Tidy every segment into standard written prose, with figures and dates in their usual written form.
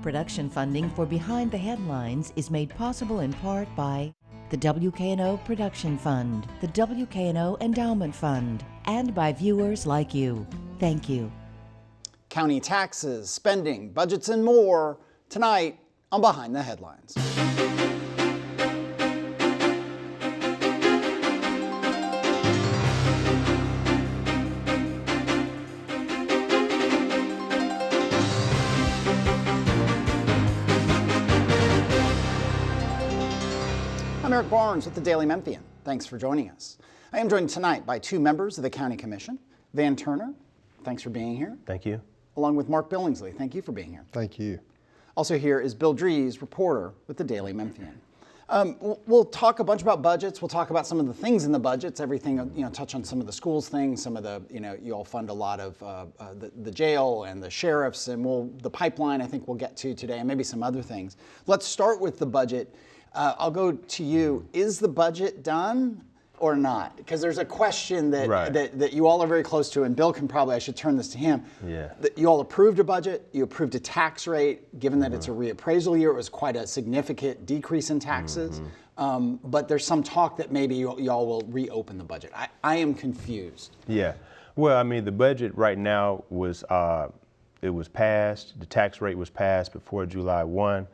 production funding for Behind the Headlines is made possible in part by the WKNO Production Fund, the WKNO Endowment Fund, and by viewers like you. Thank you. County taxes, spending, budgets, and more tonight on Behind the Headlines. I'm Eric Barnes with the Daily Memphian. Thanks for joining us. I am joined tonight by two members of the County Commission. Van Turner, thanks for being here. Thank you. Along with Mark Billingsley, thank you for being here. Thank you. Also here is Bill Dries, reporter with the Daily Memphian. We'll talk a bunch about budgets. We'll talk about some of the things in the budgets, everything, touch on some of the schools things, some of the, you all fund a lot of the jail and the sheriffs, and the pipeline I think we'll get to today, and maybe some other things. Let's start with the budget. I'll go to you. Is the budget done or not? Because there's a question that you all are very close to, and Bill I should turn this to him. Yeah. That you all approved a budget, you approved a tax rate, given that it's a reappraisal year, it was quite a significant decrease in taxes. But there's some talk that maybe y'all will reopen the budget. I am confused. Yeah. Well, I mean, the budget right now was passed, the tax rate was passed before July 1.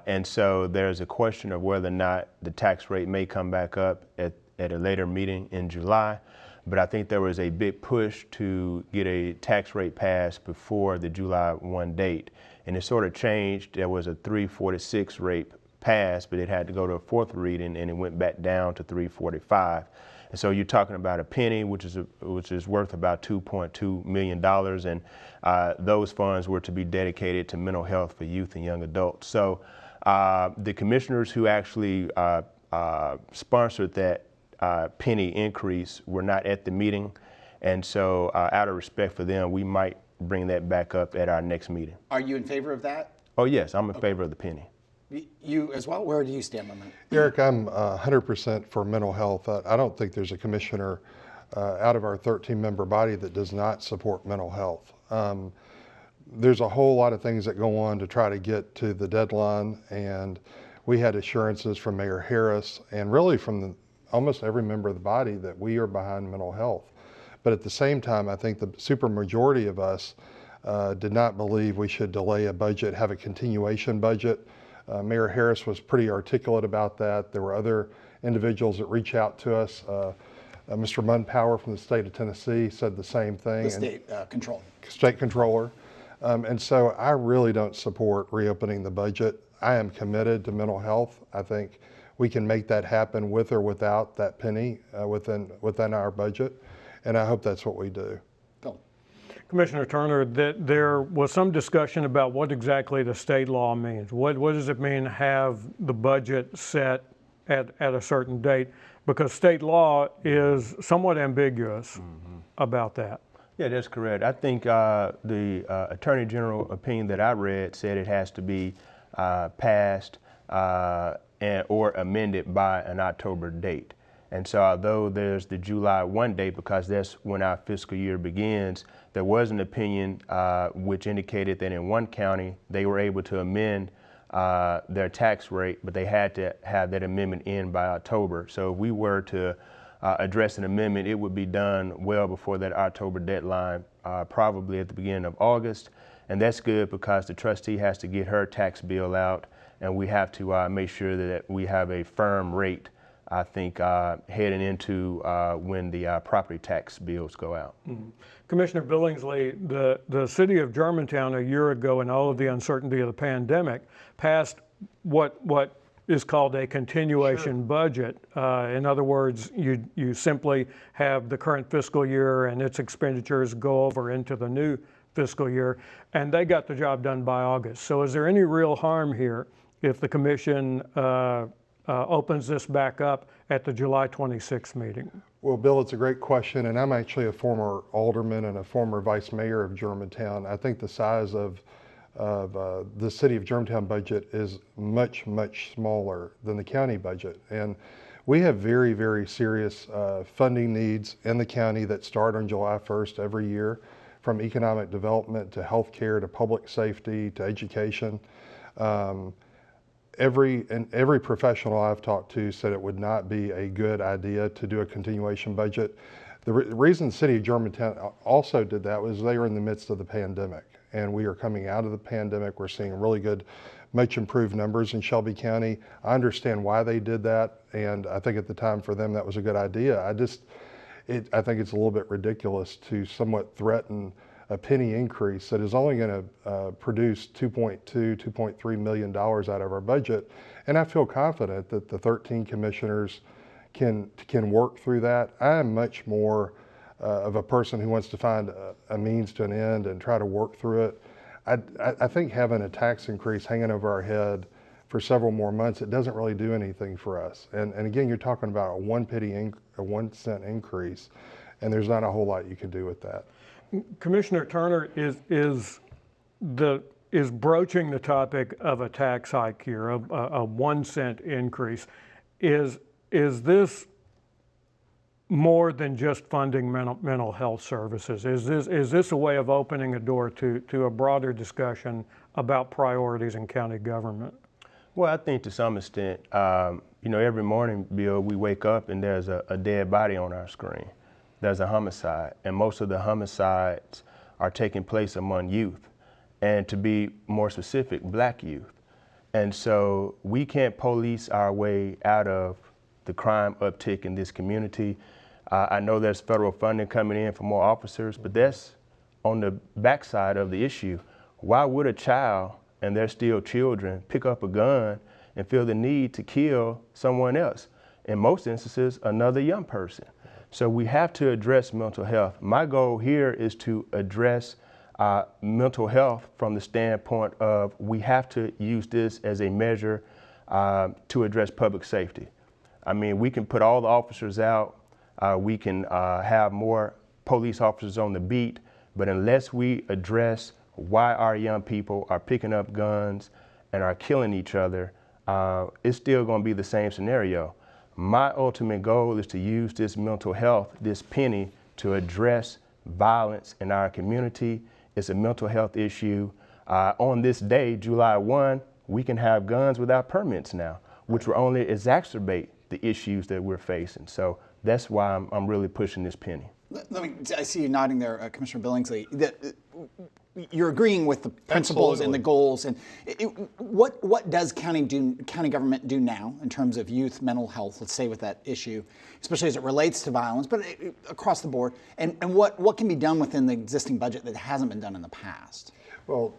And so there's a question of whether or not the tax rate may come back up at a later meeting in July. But I think there was a big push to get a tax rate passed before the July 1 date. And it sort of changed. There was a 346 rate passed, but it had to go to a fourth reading, and it went back down to 345. And so you're talking about a penny, which is worth about $2.2 million, and those funds were to be dedicated to mental health for youth and young adults. So the commissioners who actually sponsored that penny increase were not at the meeting, and so out of respect for them, we might bring that back up at our next meeting. Are you in favor of that? Oh yes, I'm in favor of the penny. You as well? Where do you stand on that? Eric, I'm 100% for mental health. I don't think there's a commissioner out of our 13-member body that does not support mental health. There's a whole lot of things that go on to try to get to the deadline, and we had assurances from Mayor Harris and really from almost every member of the body that we are behind mental health. But at the same time, I think the supermajority of us did not believe we should delay a budget, have a continuation budget. Mayor Harris was pretty articulate about that. There were other individuals that reached out to us. Mr. Munpower from the state of Tennessee said the same thing. The state controller. State controller. And so I really don't support reopening the budget. I am committed to mental health. I think we can make that happen with or without that penny within our budget. And I hope that's what we do. Commissioner Turner, that there was some discussion about what exactly the state law means. What does it mean to have the budget set at a certain date? Because state law is somewhat ambiguous about that. Yeah, that's correct. I think the Attorney General opinion that I read said it has to be passed or amended by an October date. And so although there's the July 1 date, because that's when our fiscal year begins, there was an opinion which indicated that in one county, they were able to amend their tax rate, but they had to have that amendment in by October. So if we were to address an amendment, it would be done well before that October deadline, probably at the beginning of August. And that's good because the trustee has to get her tax bill out, and we have to make sure that we have a firm rate, I think, heading into when the property tax bills go out. Commissioner Billingsley, the city of Germantown a year ago, in all of the uncertainty of the pandemic, passed what is called a continuation budget. In other words, you simply have the current fiscal year and its expenditures go over into the new fiscal year, and they got the job done by August. So is there any real harm here if the commission opens this back up at the July 26th meeting? Well, Bill, it's a great question, and I'm actually a former alderman and a former vice mayor of Germantown. I think the size of the city of Germantown budget is much, much smaller than the county budget. And we have very, very serious funding needs in the county that start on July 1st every year from economic development to healthcare to public safety to education. Every professional I've talked to said it would not be a good idea to do a continuation budget. The reason the city of Germantown also did that was they were in the midst of the pandemic, and we are coming out of the pandemic. We're seeing really good, much improved numbers in Shelby County. I understand why they did that, and I think at the time for them that was a good idea. I think it's a little bit ridiculous to somewhat threaten a penny increase that is only going to produce $2.3 million out of our budget. And I feel confident that the 13 commissioners can work through that. I am much more of a person who wants to find a means to an end and try to work through it. I think having a tax increase hanging over our head for several more months, it doesn't really do anything for us. And again, you're talking about a 1 cent increase, and there's not a whole lot you can do with that. Commissioner Turner is broaching the topic of a tax hike here, a 1 cent increase. Is this more than just funding mental health services? Is this a way of opening a door to a broader discussion about priorities in county government? Well, I think to some extent, every morning, Bill, we wake up and there's a dead body on our screen. There's a homicide, and most of the homicides are taking place among youth, and to be more specific, Black youth. And so we can't police our way out of the crime uptick in this community. I know there's federal funding coming in for more officers, but that's on the backside of the issue. Why would a child, and they're still children, pick up a gun and feel the need to kill someone else? In most instances, another young person. So we have to address mental health. My goal here is to address mental health from the standpoint of we have to use this as a measure to address public safety. I mean, we can put all the officers out, we can have more police officers on the beat, but unless we address why our young people are picking up guns and are killing each other, it's still going to be the same scenario. My ultimate goal is to use this mental health, this penny, to address violence in our community. It's a mental health issue. On this day, July 1, we can have guns without permits now, which will only exacerbate the issues that we're facing. So that's why I'm really pushing this penny. I see you nodding there, Commissioner Billingsley. You're agreeing with the principles Absolutely. and the goals. And what does county government do now in terms of youth mental health? Let's stay with that issue, especially as it relates to violence, but across the board. And what can be done within the existing budget that hasn't been done in the past? Well,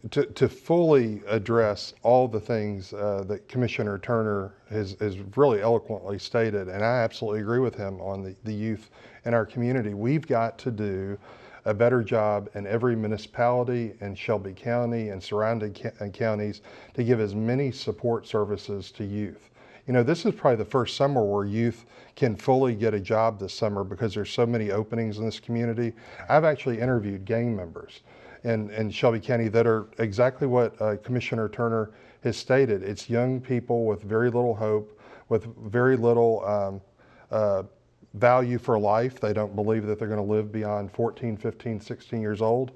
to fully address all the things that Commissioner Turner has really eloquently stated, and I absolutely agree with him on the youth in our community, we've got to do a better job in every municipality in Shelby County and surrounding counties to give as many support services to youth. You know, this is probably the first summer where youth can fully get a job this summer because there's so many openings in this community. I've actually interviewed gang members in Shelby County that are exactly what Commissioner Turner has stated. It's young people with very little hope, with very little value for life. They don't believe that they're going to live beyond 14, 15, 16 years old.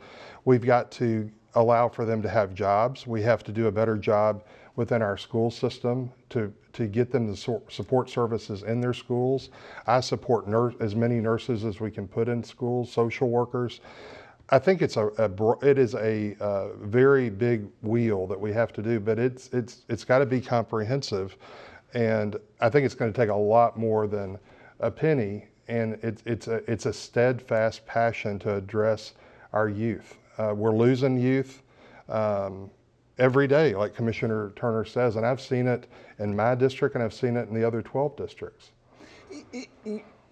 We've got to allow for them to have jobs. We have to do a better job within our school system to get them the support services in their schools. I support as many nurses as we can put in schools, social workers. I think it is a very big wheel that we have to do, but it's got to be comprehensive, and I think it's going to take a lot more than a penny, and it's a steadfast passion to address our youth. We're losing youth every day, like Commissioner Turner says, and I've seen it in my district, and I've seen it in the other 12 districts.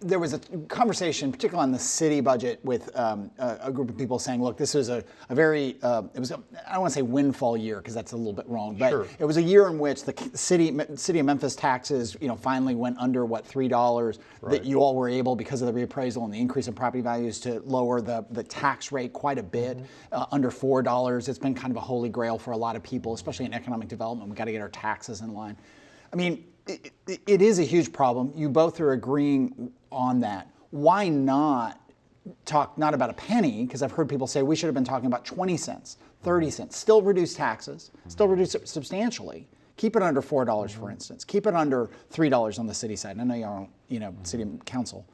There was a conversation, particularly on the city budget, with a group of people saying, look, this was a very, I don't want to say windfall year because that's a little bit wrong, but Sure. It was a year in which the city of Memphis taxes, finally went under, $3, Right. that you all were able, because of the reappraisal and the increase in property values, to lower the tax rate quite a bit, under $4. It's been kind of a holy grail for a lot of people, especially in economic development. We've got to get our taxes in line. I mean, it is a huge problem. You both are agreeing on that. Why not talk not about a penny, because I've heard people say we should have been talking about 20 cents, 30 cents, still reduce taxes, still reduce it substantially. Keep it under $4, for instance. Keep it under $3 on the city side. I know y'all, city council.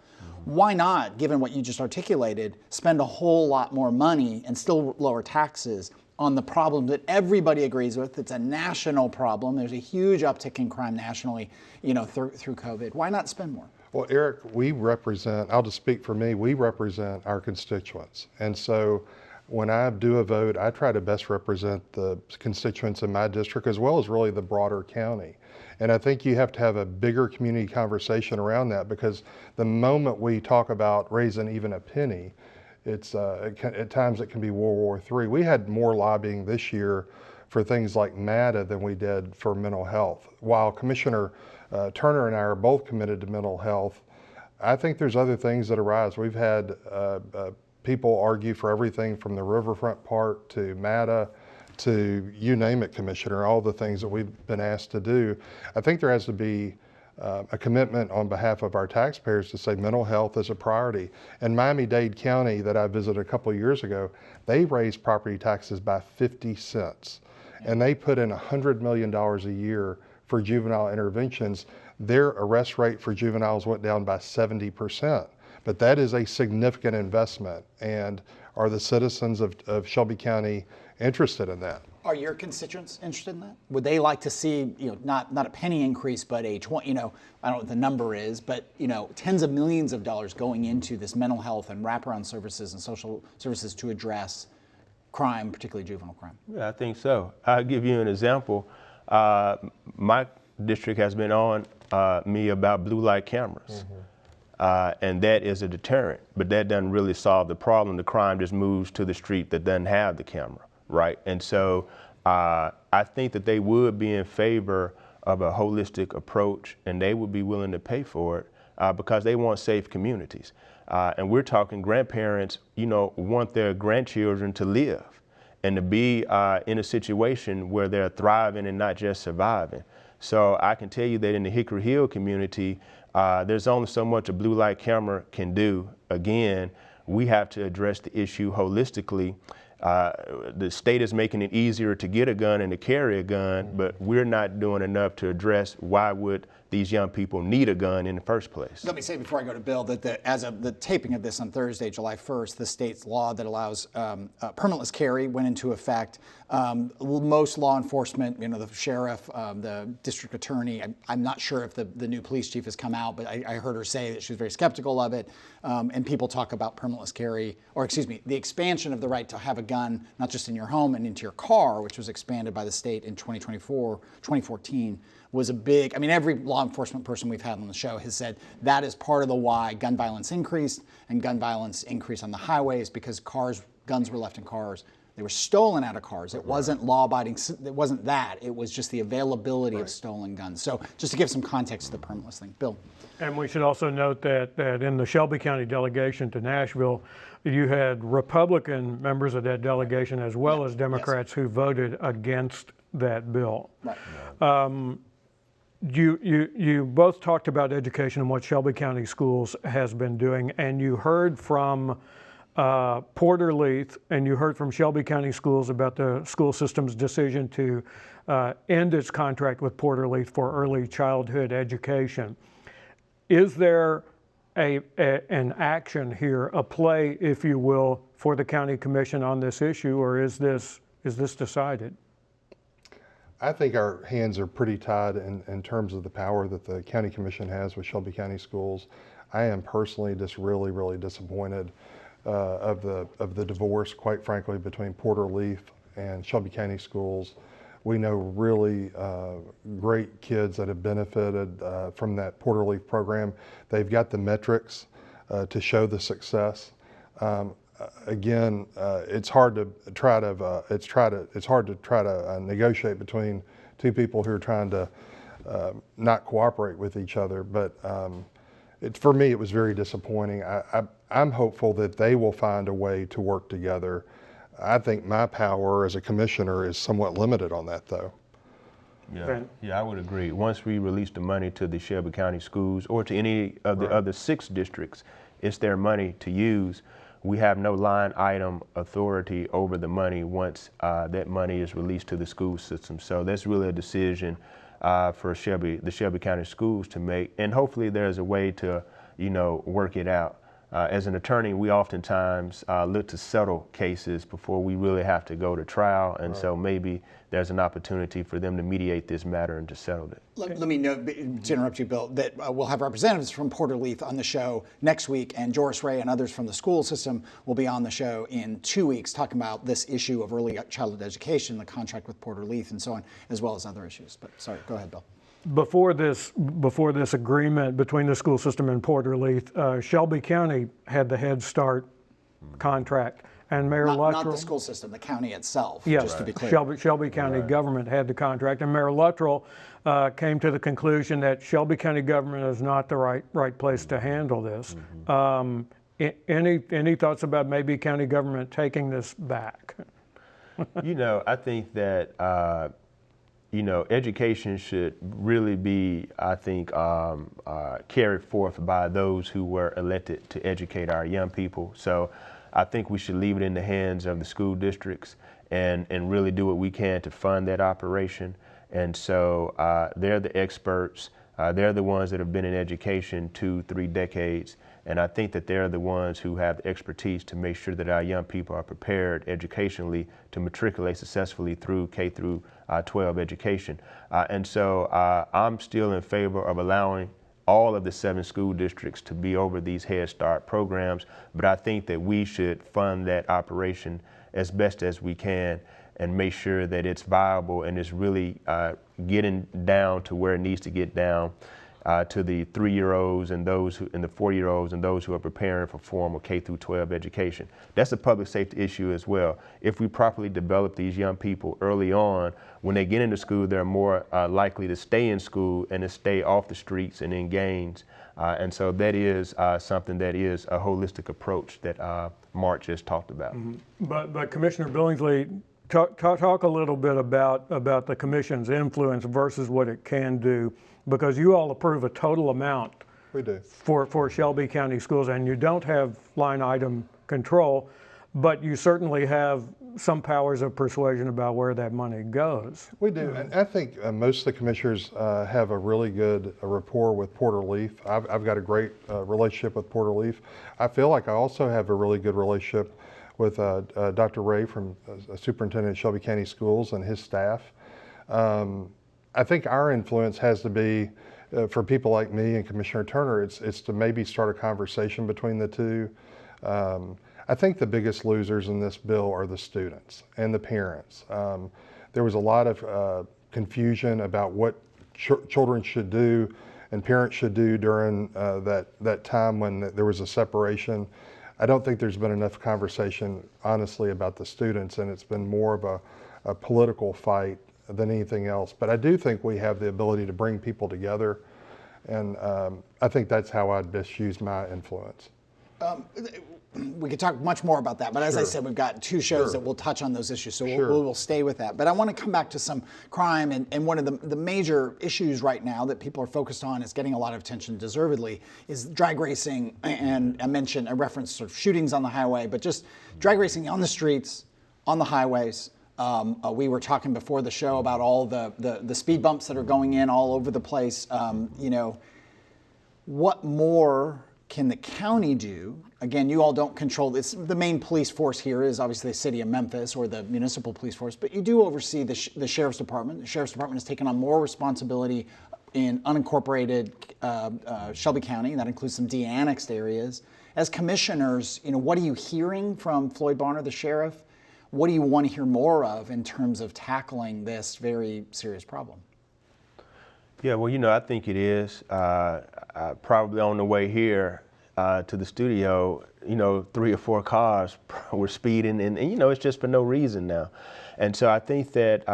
Why not, given what you just articulated, spend a whole lot more money and still lower taxes on the problem that everybody agrees with? It's a national problem. There's a huge uptick in crime nationally, through COVID. Why not spend more? Well, Eric, I'll just speak for me, we represent our constituents. And so when I do a vote, I try to best represent the constituents in my district as well as really the broader county. And I think you have to have a bigger community conversation around that, because the moment we talk about raising even a penny, at times it can be World War III. We had more lobbying this year for things like MATA than we did for mental health. While Commissioner Turner and I are both committed to mental health, I think there's other things that arise. We've had people argue for everything from the riverfront park to MATA to you name it, Commissioner, all the things that we've been asked to do. I think there has to be a commitment on behalf of our taxpayers to say mental health is a priority. In Miami-Dade County that I visited a couple of years ago, they raised property taxes by 50 cents. And they put in $100 million a year for juvenile interventions. Their arrest rate for juveniles went down by 70%. But that is a significant investment. And are the citizens of Shelby County interested in that? Are your constituents interested in that? Would they like to see, not a penny increase, but I don't know what the number is, but tens of millions of dollars going into this mental health and wraparound services and social services to address crime, particularly juvenile crime? Yeah, I think so. I'll give you an example. My district has been on me about blue light cameras. And that is a deterrent, but that doesn't really solve the problem. The crime just moves to the street that doesn't have the camera, right? And so I think that they would be in favor of a holistic approach, and they would be willing to pay for it because they want safe communities. And we're talking grandparents, want their grandchildren to live and to be in a situation where they're thriving and not just surviving. So I can tell you that in the Hickory Hill community, there's only so much a blue light camera can do. Again, we have to address the issue holistically. The state is making it easier to get a gun and to carry a gun, but we're not doing enough to address why would these young people need a gun in the first place. Let me say before I go to Bill that as of the taping of this on Thursday, July 1st, the state's law that allows permitless carry went into effect. Most law enforcement, the sheriff, the district attorney, I'm not sure if the new police chief has come out, but I heard her say that she was very skeptical of it. And people talk about permitless carry, the expansion of the right to have a gun, not just in your home and into your car, which was expanded by the state in 2014, was a big, every law enforcement person we've had on the show has said that is part of the why gun violence increased, and gun violence increased on the highways because guns were left in cars. They were stolen out of cars. It wasn't law-abiding. It wasn't that. It was just the availability of stolen guns. So just to give some context to the permitless thing. Bill. And we should also note that in the Shelby County delegation to Nashville, you had Republican members of that delegation as well as Democrats who voted against that bill. Right. You both talked about education and what Shelby County Schools has been doing, and you heard from Porter Leith and you heard from Shelby County Schools about the school system's decision to end its contract with Porter Leith for early childhood education. Is there an action here, a play, if you will, for the county commission on this issue, or is this decided? I think our hands are pretty tied in terms of the power that the county commission has with Shelby County Schools. I am personally just really, really disappointed of the divorce, quite frankly, between Porter Leith and Shelby County Schools. We know really great kids that have benefited from that Porter Leith program. They've got the metrics to show the success. Again, it's hard to try to negotiate between two people who are trying to not cooperate with each other. But for me, it was very disappointing. I'm hopeful that they will find a way to work together. I think my power as a commissioner is somewhat limited on that, though. Yeah, I would agree. Once we release the money to the Shelby County Schools or to any of the other 6 districts it's their money to use. We have no line item authority over the money once that money is released to the school system. So that's really a decision for the Shelby County Schools to make, and hopefully there's a way to, work it out. As an attorney, we oftentimes look to settle cases before we really have to go to trial, and so maybe there's an opportunity for them to mediate this matter and to settle it. Let me note, to interrupt you, Bill, that we'll have representatives from Porter Leith on the show next week, and Joris Ray and others from the school system will be on the show in 2 weeks talking about this issue of early childhood education, the contract with Porter Leith, and so on, as well as other issues. But sorry, go ahead, Bill. Before this agreement between the school system and Porter Leith, Shelby County had the Head Start contract, and Mayor Luttrell. Not the school system, the county itself. Yes, just to be clear. Shelby County government had the contract, and Mayor Luttrell came to the conclusion that Shelby County government is not the right place to handle this. Any thoughts about maybe county government taking this back? I think that. Education should really be, I think, carried forth by those who were elected to educate our young people. So I think we should leave it in the hands of the school districts and really do what we can to fund that operation. And so they're the experts. They're the ones that have been in education 2-3 decades. And I think that they're the ones who have the expertise to make sure that our young people are prepared educationally to matriculate successfully through K through 12 education. And so I'm still in favor of allowing all of the 7 school districts to be over these Head Start programs, but I think that we should fund that operation as best as we can and make sure that it's viable and it's really getting down to where it needs to get down. To the 3-year-olds and the 4-year-olds and those who are preparing for formal K through 12 education. That's a public safety issue as well. If we properly develop these young people early on, when they get into school, they're more likely to stay in school and to stay off the streets and in gangs. And so that is something that is a holistic approach that Mark just talked about. But Commissioner Billingsley, talk a little bit about the commission's influence versus what it can do, because you all approve a total amount. We do. For Shelby County Schools, and you don't have line item control, but you certainly have some powers of persuasion about where that money goes. We do, and I think most of the commissioners have a really good rapport with Porter Leith. I've got a great relationship with Porter Leith. I feel like I also have a really good relationship with Dr. Ray from Superintendent of Shelby County Schools and his staff. I think our influence has to be, for people like me and Commissioner Turner, it's to maybe start a conversation between the two. I think the biggest losers in this bill are the students and the parents. There was a lot of confusion about what children should do and parents should do during that time when there was a separation. I don't think there's been enough conversation, honestly, about the students, and it's been more of a political fight than anything else. But I do think we have the ability to bring people together, and I think that's how I'd best use my influence. We could talk much more about that, but as I said, we've got 2 shows that will touch on those issues, so we'll stay with that. But I want to come back to some crime, and one of the major issues right now that people are focused on is getting a lot of attention, deservedly, is drag racing, and I referenced sort of shootings on the highway, but just drag racing on the streets, on the highways. We were talking before the show about all the speed bumps that are going in all over the place. What more can the county do? Again, you all don't control this. The main police force here is obviously the city of Memphis, or the municipal police force, but you do oversee the Sheriff's Department. The Sheriff's Department has taken on more responsibility in unincorporated Shelby County, and that includes some de-annexed areas. As commissioners, what are you hearing from Floyd Bonner, the sheriff? What do you want to hear more of in terms of tackling this very serious problem? Yeah, well, I think it is. Probably on the way here to the studio, 3 or 4 cars were speeding, and it's just for no reason now. And so I think that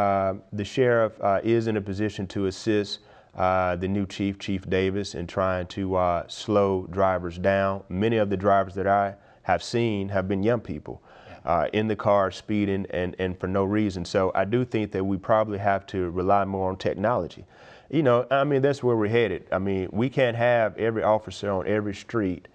the sheriff is in a position to assist the new chief, Chief Davis, in trying to slow drivers down. Many of the drivers that I have seen have been young people. In the car speeding and for no reason. So I do think that we probably have to rely more on technology. That's where we're headed. We can't have every officer on every street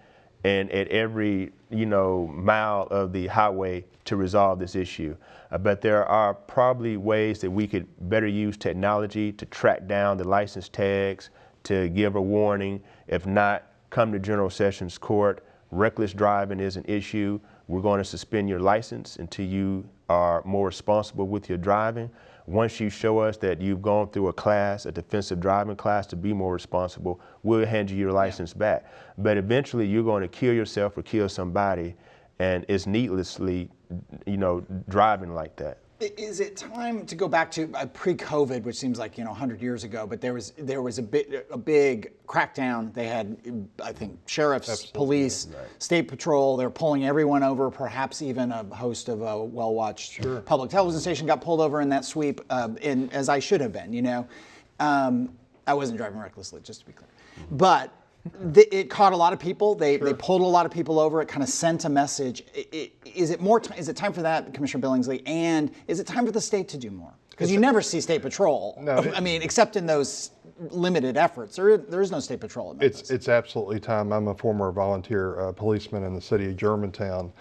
and at every mile of the highway to resolve this issue. But there are probably ways that we could better use technology to track down the license tags, to give a warning. If not, come to General Sessions Court. Reckless driving is an issue. We're going to suspend your license until you are more responsible with your driving. Once you show us that you've gone through a class, a defensive driving class, to be more responsible, we'll hand you your license back. But eventually you're going to kill yourself or kill somebody, and it's needlessly, driving like that. Is it time to go back to pre-COVID, which seems like 100 years ago? But there was a big crackdown. They had, I think, sheriffs, police, state patrol. They were pulling everyone over. Perhaps even a host of a well-watched public television station got pulled over in that sweep. As I should have been. I wasn't driving recklessly, just to be clear. But it caught a lot of people. They pulled a lot of people over. It kind of sent a message. Is it time for that, Commissioner Billingsley? And is it time for the state to do more? Because you never see state patrol. No. Except in those limited efforts. There is no state patrol in Memphis. It's absolutely time. I'm a former volunteer policeman in the city of Germantown.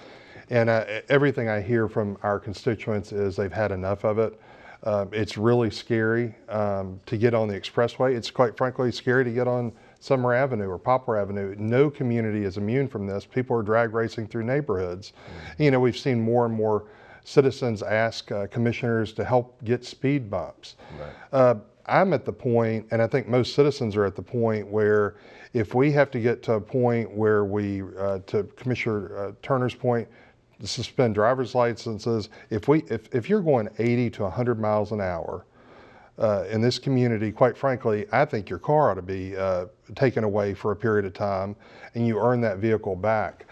And everything I hear from our constituents is they've had enough of it. It's really scary to get on the expressway. It's quite frankly scary to get on Summer Avenue or Poplar Avenue. No community is immune from this. People are drag racing through neighborhoods. We've seen more and more citizens ask commissioners to help get speed bumps. Right. I'm at the point, and I think most citizens are at the point, where if we have to get to a point where we, to Commissioner Turner's point, suspend driver's licenses, if you're going 80 to 100 miles an hour, in this community, quite frankly, I think your car ought to be taken away for a period of time, and you earn that vehicle back.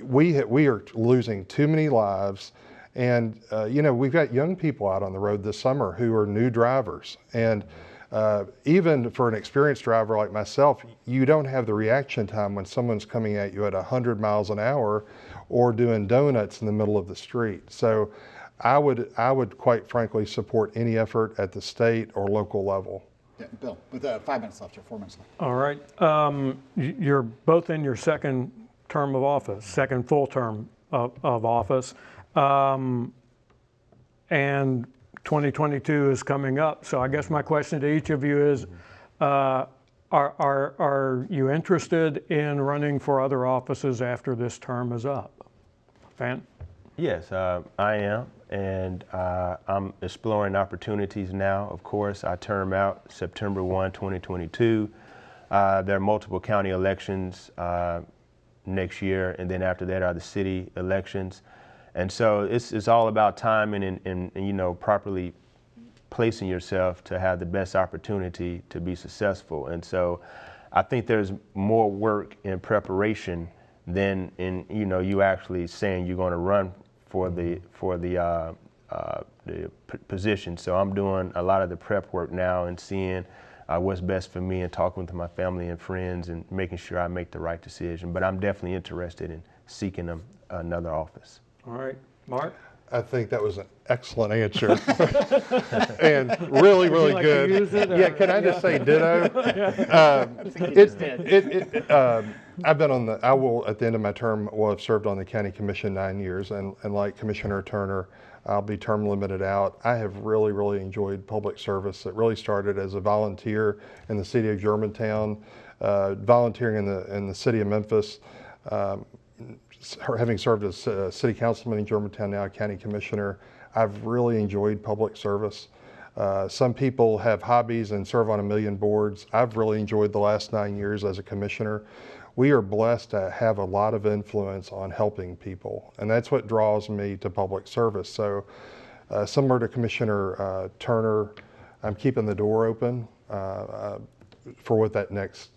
We are losing too many lives, and we've got young people out on the road this summer who are new drivers, and even for an experienced driver like myself, you don't have the reaction time when someone's coming at you at 100 miles an hour or doing donuts in the middle of the street. So I would quite frankly support any effort at the state or local level. Yeah, Bill, with 5 minutes left or 4 minutes left. All right. You're both in your second term of office, second full term of office. And 2022 is coming up. So I guess my question to each of you is, are you interested in running for other offices after this term is up? Van? Yes, I am, and I'm exploring opportunities now. Of course, I term out September 1, 2022. There are multiple county elections next year, and then after that are the city elections. And so it's all about timing and properly placing yourself to have the best opportunity to be successful. And so I think there's more work in preparation than in you actually saying you're going to run for the position. So I'm doing a lot of the prep work now and seeing what's best for me and talking to my family and friends and making sure I make the right decision. But I'm definitely interested in seeking another office. All right, Mark? I think that was an excellent answer and really, really like good. To use it, yeah, can I just say ditto? I've been I will, at the end of my term, will have served on the County Commission 9 years, and like Commissioner Turner, I'll be term limited out. I have really, really enjoyed public service. It really started as a volunteer in the city of Germantown, volunteering in the city of Memphis, having served as city councilman in Germantown, now a county commissioner. I've really enjoyed public service. Some people have hobbies and serve on a million boards. I've really enjoyed the last 9 years as a commissioner. We are blessed to have a lot of influence on helping people, and that's what draws me to public service. So similar to Commissioner Turner, I'm keeping the door open for what that next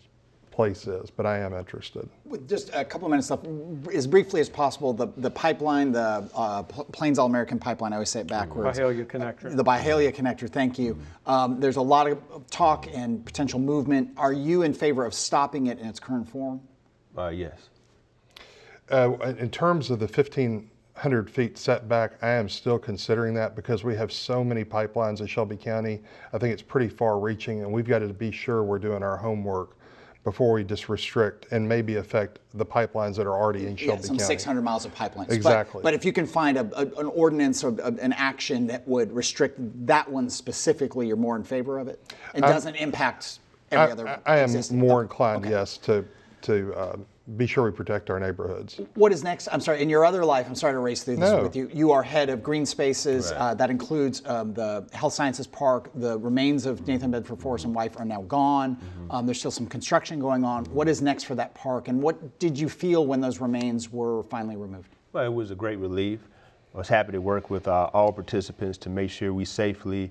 place is, but I am interested. With just a couple of minutes left, as briefly as possible, the pipeline, the Plains All-American Pipeline, I always say it backwards. Byhalia Connector. The Byhalia Connector, thank you. There's a lot of talk and potential movement. Are you in favor of stopping it in its current form? Yes. In terms of the 1,500 feet setback, I am still considering that because we have so many pipelines in Shelby County. I think it's pretty far reaching, and we've got to be sure we're doing our homework before we just restrict and maybe affect the pipelines that are already in Shelby some County. 600 miles of pipelines. Exactly. But if you can find an ordinance or an action that would restrict that one specifically, you're more in favor of it? And doesn't impact every other I am existing? more inclined, Okay. yes, to be sure we protect our neighborhoods. What is next? I'm sorry, in your other life, I'm sorry to race through this No. with you. You are head of Green Spaces. Right. That includes the Health Sciences Park. The remains of Nathan Bedford Forrest and wife are now gone. There's still some construction going on. What is next for that park? And what did you feel when those remains were finally removed? Well, it was a great relief. I was happy to work with all participants to make sure we safely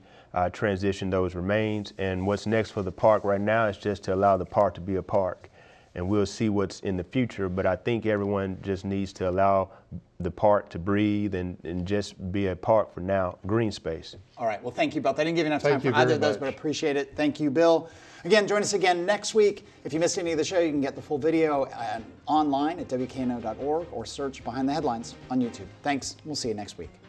transition those remains. And what's next for the park right now is just to allow the park to be a park. And we'll see what's in the future, but I think everyone just needs to allow the park to breathe and just be a park for now, green space. All right, well, thank you both. I didn't give you enough time Thank for you either very of those, much. but I appreciate it. Thank you, Bill. Again, join us again next week. If you missed any of the show, you can get the full video online at WKNO.org or search Behind the Headlines on YouTube. Thanks. We'll see you next week.